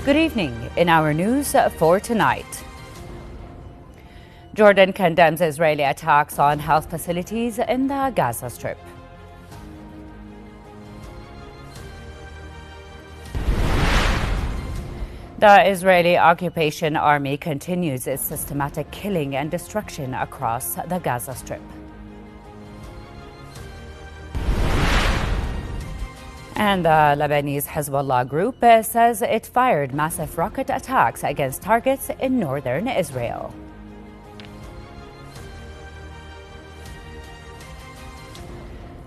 Good evening. In our news for tonight, Jordan condemns Israeli attacks on health facilities in the Gaza Strip. The Israeli occupation army continues its systematic killing and destruction across the Gaza Strip. And the Lebanese Hezbollah group says it fired massive rocket attacks against targets in northern Israel.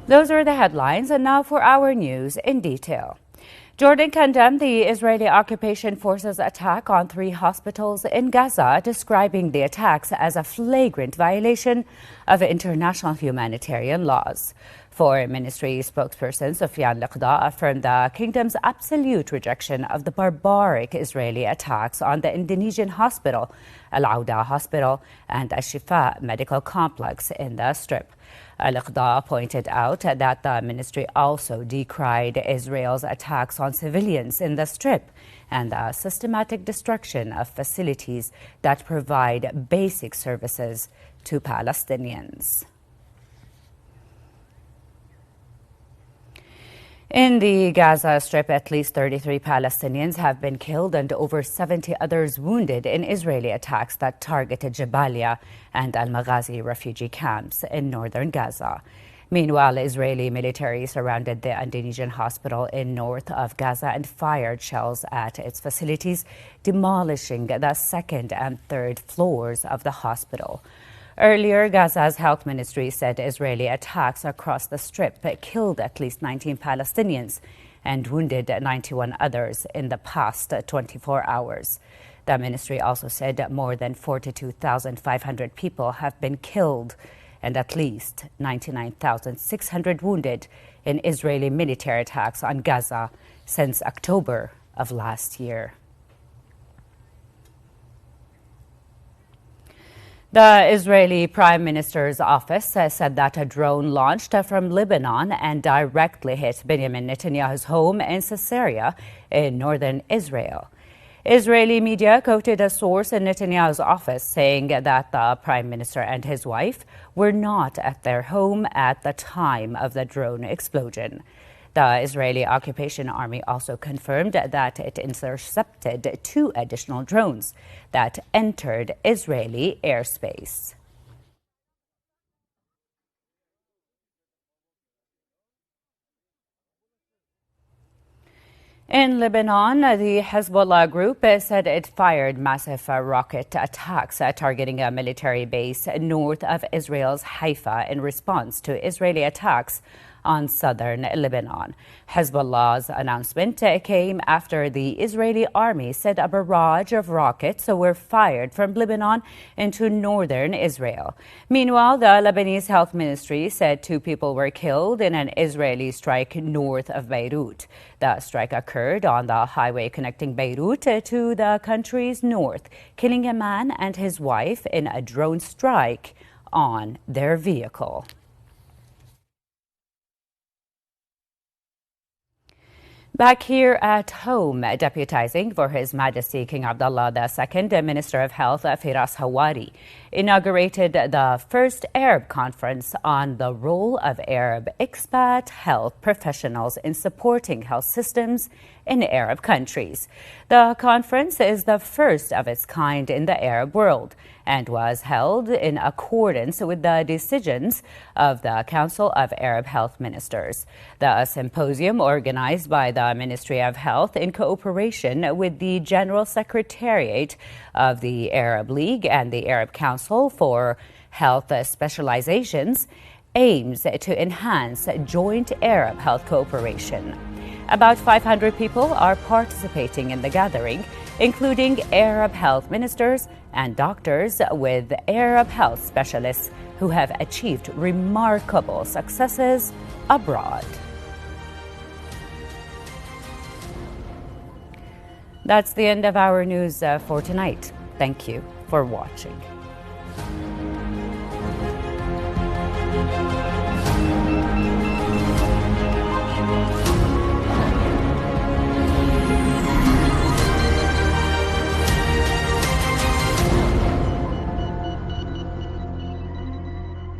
Those are the headlines, and now for our news in detail. Jordan condemned the Israeli occupation forces' attack on 3 hospitals in Gaza, describing the attacks as a flagrant violation of international humanitarian laws. Foreign Ministry spokesperson Soufiane Liqda affirmed the kingdom's absolute rejection of the barbaric Israeli attacks on the Indonesian hospital, Al Auda Hospital, and Al-Shifa medical complex in the Strip. Liqda pointed out that the ministry also decried Israel's attacks on civilians in the Strip and the systematic destruction of facilities that provide basic services to Palestinians. In the Gaza Strip, at least 33 Palestinians have been killed and over 70 others wounded in Israeli attacks that targeted Jabalia and Al-Maghazi refugee camps in northern Gaza. Meanwhile, Israeli military surrounded the Indonesian hospital in north of Gaza and fired shells at its facilities, demolishing the second and third floors of the hospital. Earlier, Gaza's health ministry said Israeli attacks across the Strip killed at least 19 Palestinians and wounded 91 others in the past 24 hours. The ministry also said more than 42,500 people have been killed and at least 99,600 wounded in Israeli military attacks on Gaza since October of last year. The Israeli Prime Minister's office said that a drone launched from Lebanon and directly hit Benjamin Netanyahu's home in Caesarea in northern Israel. Israeli media quoted a source in Netanyahu's office saying that the Prime Minister and his wife were not at their home at the time of the drone explosion. The Israeli occupation army also confirmed that it intercepted 2 additional drones that entered Israeli airspace. In Lebanon, the Hezbollah group said it fired massive rocket attacks targeting a military base north of Israel's Haifa in response to Israeli attacks on southern Lebanon. Hezbollah's announcement came after the Israeli army said a barrage of rockets were fired from Lebanon into northern Israel. Meanwhile, the Lebanese health ministry said 2 people were killed in an Israeli strike north of Beirut. The strike occurred on the highway connecting Beirut to the country's north, killing a man and his wife in a drone strike on their vehicle. Back here at home, deputizing for His Majesty King Abdullah II, Minister of Health Firas Hawari inaugurated the first Arab conference on the role of Arab expat health professionals in supporting health systems in Arab countries. The conference is the first of its kind in the Arab world and was held in accordance with the decisions of the Council of Arab Health Ministers. The symposium, organized by the Ministry of Health in cooperation with the General Secretariat of the Arab League and the Arab Council for Health Specializations, aims to enhance joint Arab health cooperation. About 500 people are participating in the gathering, including Arab health ministers and doctors with Arab health specialists who have achieved remarkable successes abroad. That's the end of our news for tonight. Thank you for watching.